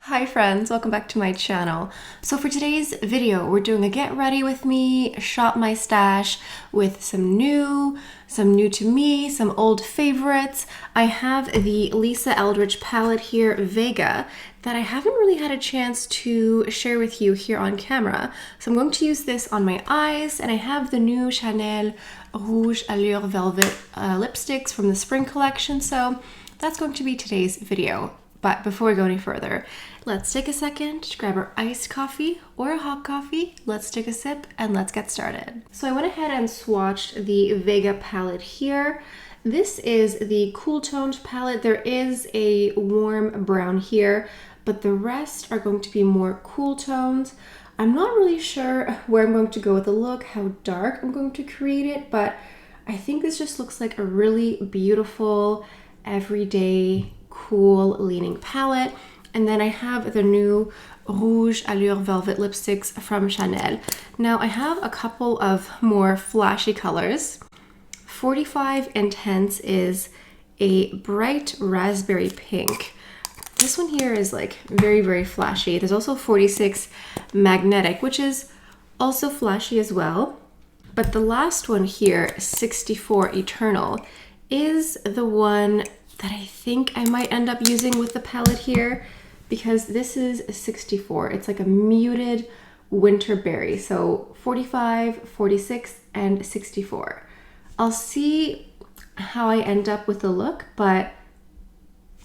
Hi friends, welcome back to my channel. So for today's video, we're doing a get ready with me, shop my stash with some new to me, some old favorites. I have the Lisa Eldridge palette here, Vega, that I haven't really had a chance to share with you here on camera. So I'm going to use this on my eyes, and I have the new Chanel Rouge Allure Velvet lipsticks from the spring collection. So that's going to be today's video. But before we go any further, let's take a second to grab our iced coffee or a hot coffee. Let's take a sip and let's get started. So I went ahead and swatched the Vega palette here. This is the cool toned palette. There is a warm brown here, but the rest are going to be more cool tones. I'm not really sure where I'm going to go with the look, how dark I'm going to create it, but I think this just looks like a really beautiful, everyday, cool leaning palette. And then I have the new Rouge Allure Velvet lipsticks from Chanel. Now I have a couple of more flashy colors. 45 Intense is a bright raspberry pink. This one here is like very, very flashy. There's also 46 Magnetic, which is also flashy as well. But the last one here, 64 Eternal, is the one that I think I might end up using with the palette here, because this is 64. It's like a muted winter berry. So 45, 46, and 64. I'll see how I end up with the look, but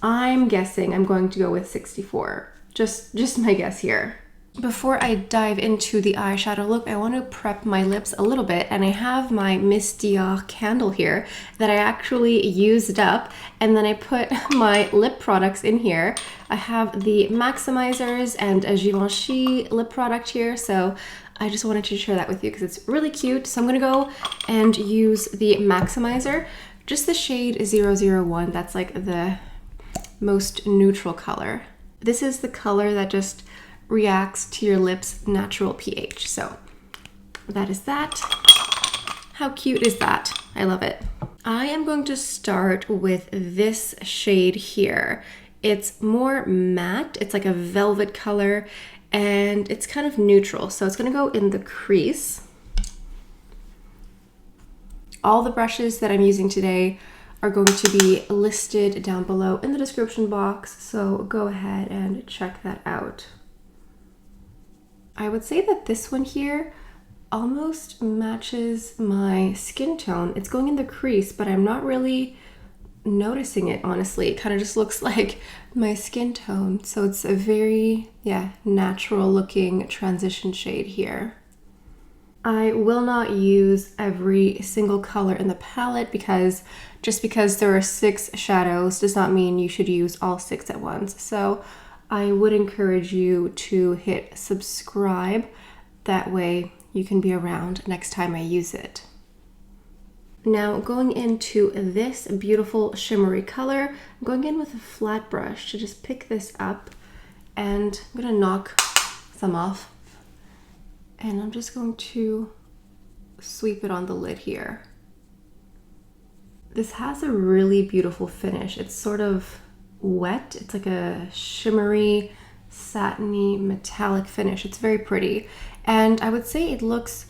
I'm guessing I'm going to go with 64. Just my guess here. Before I dive into the eyeshadow look, I want to prep my lips a little bit, and I have my Miss Dior candle here that I actually used up, and then I put my lip products in here. I have the Maximizers and a Givenchy lip product here, so I just wanted to share that with you because it's really cute. So I'm going to go and use the Maximizer, just the shade 001. That's like the most neutral color. This is the color that just reacts to your lips' natural pH. So that is that. How cute is that? I love it. I am going to start with this shade here. It's more matte. It's like a velvet color, and it's kind of neutral. So it's gonna go in the crease. All the brushes that I'm using today are going to be listed down below in the description box, so go ahead and check that out. I would say that this one here almost matches my skin tone. It's going in the crease, but I'm not really noticing it, honestly. It kind of just looks like my skin tone. So it's a very, natural looking transition shade here. I will not use every single color in the palette because just because there are 6 shadows does not mean you should use all 6 at once. So I would encourage you to hit subscribe. That way you can be around next time I use it. Now going into this beautiful shimmery color, I'm going in with a flat brush to just pick this up, and I'm gonna knock some off. And I'm just going to sweep it on the lid here. This has a really beautiful finish. It's sort of wet. It's like a shimmery, satiny, metallic finish. It's very pretty. And I would say it looks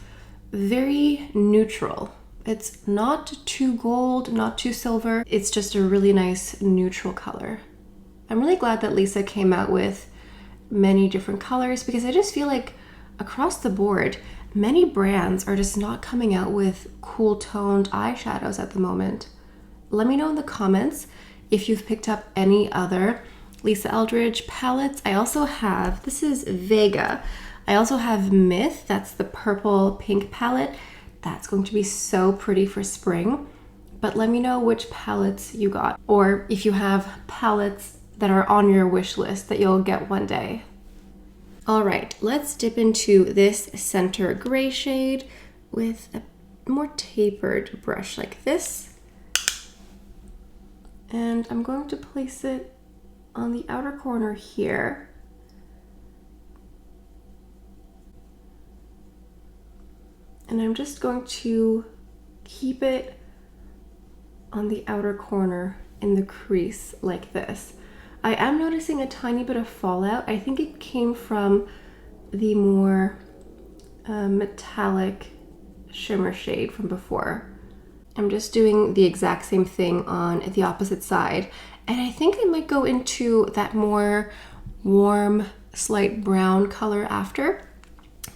very neutral. It's not too gold, not too silver. It's just a really nice neutral color. I'm really glad that Lisa came out with many different colors, because I just feel like across the board, many brands are just not coming out with cool toned eyeshadows at the moment. Let me know in the comments if you've picked up any other Lisa Eldridge palettes. I also have, this is Vega. I also have Myth, that's the purple pink palette. That's going to be so pretty for spring. But let me know which palettes you got, or if you have palettes that are on your wish list that you'll get one day. All right, let's dip into this center gray shade with a more tapered brush like this. And I'm going to place it on the outer corner here. And I'm just going to keep it on the outer corner in the crease like this. I am noticing a tiny bit of fallout. I think it came from the more metallic shimmer shade from before. I'm just doing the exact same thing on the opposite side. And I think I might go into that more warm, slight brown color after,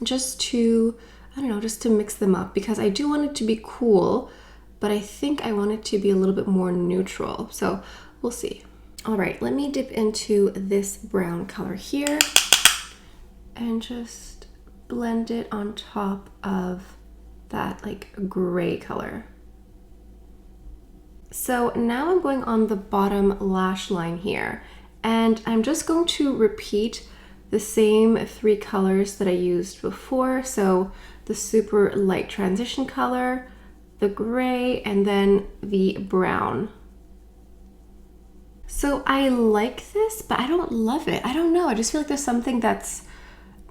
just to, I don't know, just to mix them up, because I do want it to be cool, but I think I want it to be a little bit more neutral. So we'll see. All right, let me dip into this brown color here and just blend it on top of that like gray color. So now I'm going on the bottom lash line here, and I'm just going to repeat the same 3 colors that I used before. So the super light transition color, the gray, and then the brown. So I like this, but I don't love it. I don't know. I just feel like there's something that's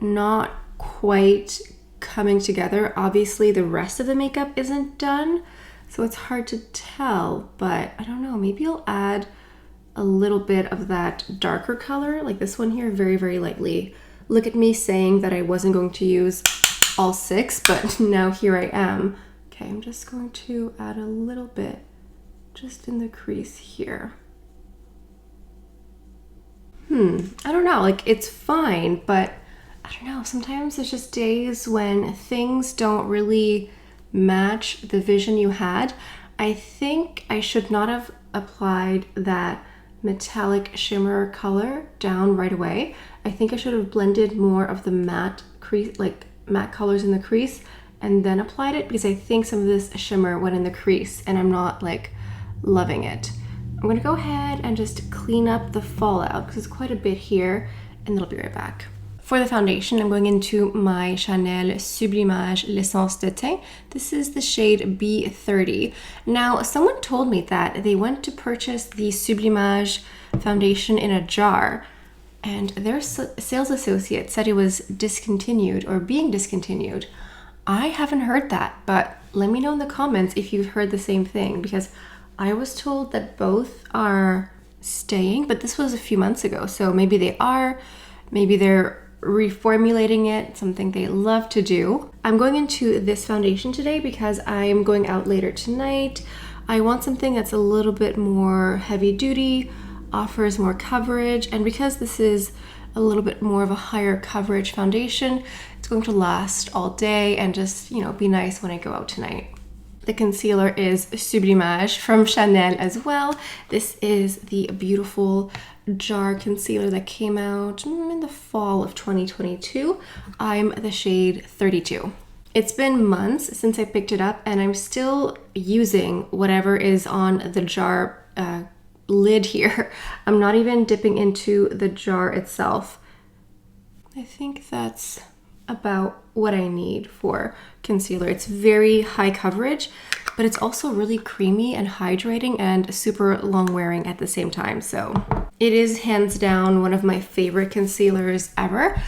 not quite coming together. Obviously, the rest of the makeup isn't done, so it's hard to tell, but I don't know. Maybe I'll add a little bit of that darker color, like this one here, very, very lightly. Look at me saying that I wasn't going to use all 6, but now here I am. Okay, I'm just going to add a little bit just in the crease here. I don't know, like it's fine, but I don't know, sometimes there's just days when things don't really match the vision you had. I think I should not have applied that metallic shimmer color down right away. I think I should have blended more of the matte crease, like matte colors in the crease, and then applied it, because I think some of this shimmer went in the crease and I'm not like loving it. I'm gonna go ahead and just clean up the fallout because it's quite a bit here, and I'll be right back. For the foundation, I'm going into my Chanel Sublimage L'Essence de Teint. This is the shade B30. Now, someone told me that they went to purchase the Sublimage foundation in a jar, and their sales associate said it was discontinued or being discontinued. I haven't heard that, but let me know in the comments if you've heard the same thing, because I was told that both are staying, but this was a few months ago, so maybe they are, maybe they're reformulating it, something they love to do. I'm going into this foundation today because I'm going out later tonight. I want something that's a little bit more heavy duty, offers more coverage, and because this is a little bit more of a higher coverage foundation, it's going to last all day and just, you know, be nice when I go out tonight. The concealer is Sublimage from Chanel as well. This is the beautiful jar concealer that came out in the fall of 2022. I'm the shade 32. It's been months since I picked it up, and I'm still using whatever is on the jar lid here. I'm not even dipping into the jar itself. I think that's about what I need for concealer. It's very high coverage, but it's also really creamy and hydrating and super long wearing at the same time. So it is hands down one of my favorite concealers ever.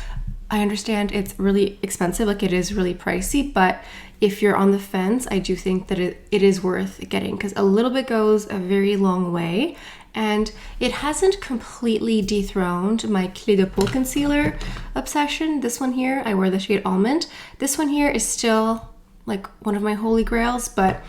I understand it's really expensive, like it is really pricey, but if you're on the fence, I do think that it is worth getting, because a little bit goes a very long way. And it hasn't completely dethroned my Clé de Peau concealer obsession. This one here, I wear the shade Almond. This one here is still like one of my holy grails, but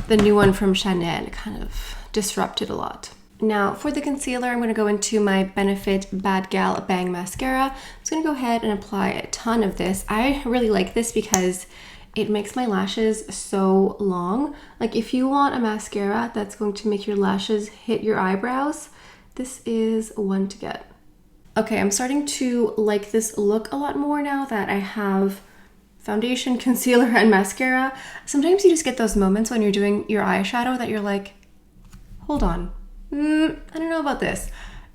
the new one from Chanel kind of disrupted a lot. Now for the concealer, I'm gonna go into my Benefit Bad Gal Bang Mascara. I'm just gonna go ahead and apply a ton of this. I really like this because it makes my lashes so long. Like if you want a mascara that's going to make your lashes hit your eyebrows, this is one to get. Okay, I'm starting to like this look a lot more now that I have foundation, concealer, and mascara. Sometimes you just get those moments when you're doing your eyeshadow that you're like, hold on, I don't know about this.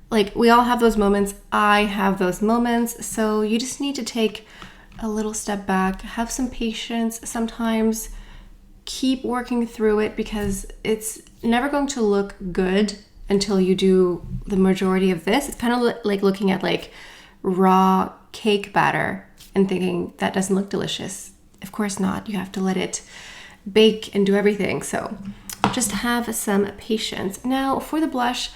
Like we all have those moments. I have those moments. So you just need to take a little step back, have some patience, sometimes keep working through it, because it's never going to look good until you do the majority of this. It's kind of like looking at like raw cake batter and thinking that doesn't look delicious. Of course not. You have to let it bake and do everything. So just have some patience. Now for the blush,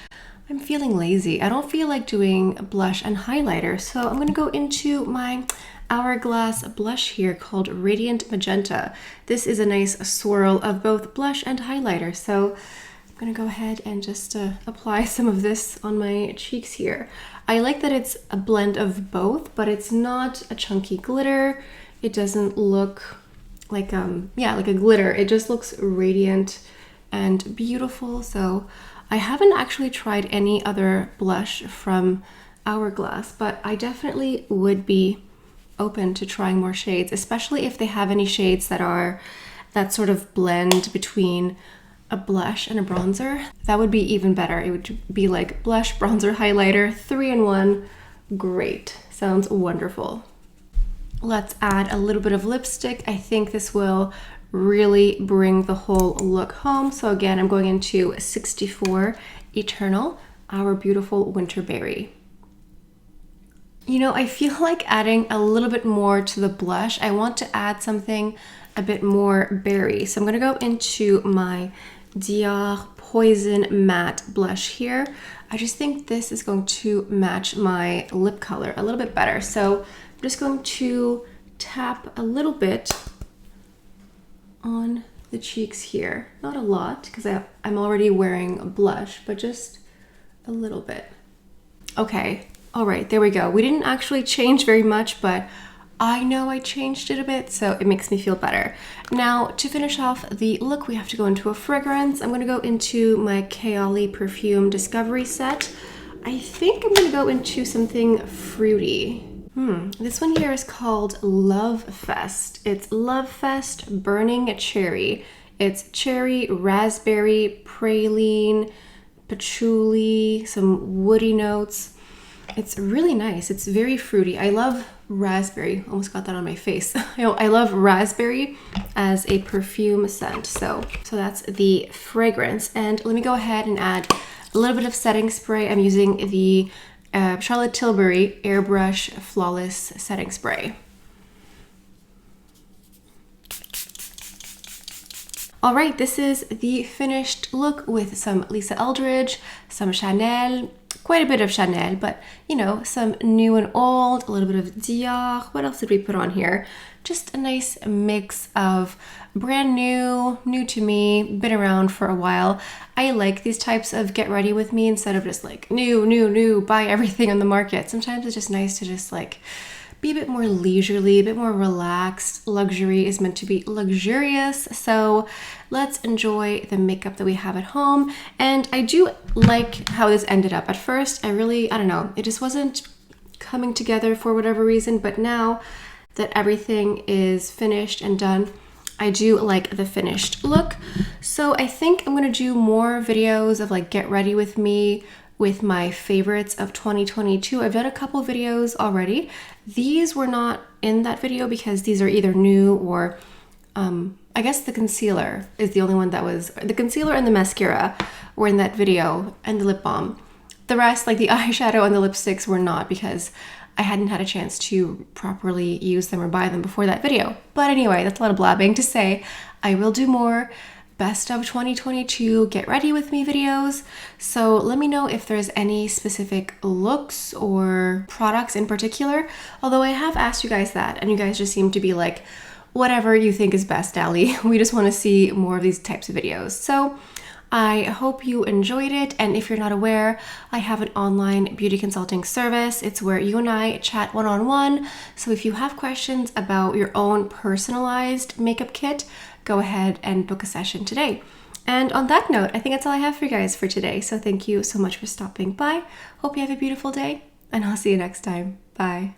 I'm feeling lazy. I don't feel like doing blush and highlighter, so I'm gonna go into my Hourglass blush here called Radiant Magenta. This is a nice swirl of both blush and highlighter, so I'm gonna go ahead and just apply some of this on my cheeks here. I like that it's a blend of both, but it's not a chunky glitter. It doesn't look like like a glitter. It just looks radiant and beautiful. So I haven't actually tried any other blush from Hourglass, but I definitely would be open to trying more shades, especially if they have any shades that are that sort of blend between a blush and a bronzer. That would be even better. It would be like blush, bronzer, highlighter, 3-in-1. Great. Sounds wonderful. Let's add a little bit of lipstick. I think this will really bring the whole look home. So again, I'm going into 64 Eternal, Our Beautiful Winterberry. You know, I feel like adding a little bit more to the blush. I want to add something a bit more berry. So I'm gonna go into my Dior Poison Matte blush here. I just think this is going to match my lip color a little bit better. So I'm just going to tap a little bit on the cheeks here. Not a lot, because I'm already wearing a blush, but just a little bit. Okay. All right, there we go. We didn't actually change very much, but I know I changed it a bit, so it makes me feel better. Now, to finish off the look, we have to go into a fragrance. I'm gonna go into my Kayali Perfume Discovery set. I think I'm gonna go into something fruity. This one here is called Love Fest. It's Love Fest Burning Cherry. It's cherry, raspberry, praline, patchouli, some woody notes. It's really nice. It's very fruity. I love raspberry. Almost got that on my face. I love raspberry as a perfume scent. So that's the fragrance. And let me go ahead and add a little bit of setting spray. I'm using the Charlotte Tilbury Airbrush Flawless Setting Spray. All right, this is the finished look with some Lisa Eldridge, some Chanel, quite a bit of Chanel, but you know, some new and old, a little bit of Dior. What else did we put on here? Just a nice mix of brand new, new to me, been around for a while. I like these types of get ready with me instead of just like new, buy everything on the market. Sometimes it's just nice to just like be a bit more leisurely, a bit more relaxed. Luxury is meant to be luxurious. So let's enjoy the makeup that we have at home. And I do like how this ended up. At first, I don't know, it just wasn't coming together for whatever reason. But now that everything is finished and done, I do like the finished look. So I think I'm gonna do more videos of like get ready with me with my favorites of 2022. I've done a couple videos already. These were not in that video because these are either new or I guess the concealer is the only one that was, the concealer and the mascara were in that video, and the lip balm. The rest, like the eyeshadow and the lipsticks, were not because I hadn't had a chance to properly use them or buy them before that video. But anyway, that's a lot of blabbing to say I will do more best of 2022 get ready with me videos. So let me know if there's any specific looks or products in particular. Although I have asked you guys that and you guys just seem to be like, whatever you think is best, Allie. We just want to see more of these types of videos. So I hope you enjoyed it. And if you're not aware, I have an online beauty consulting service. It's where you and I chat one-on-one. So if you have questions about your own personalized makeup kit, go ahead and book a session today. And on that note, I think that's all I have for you guys for today. So thank you so much for stopping by. Hope you have a beautiful day, and I'll see you next time. Bye.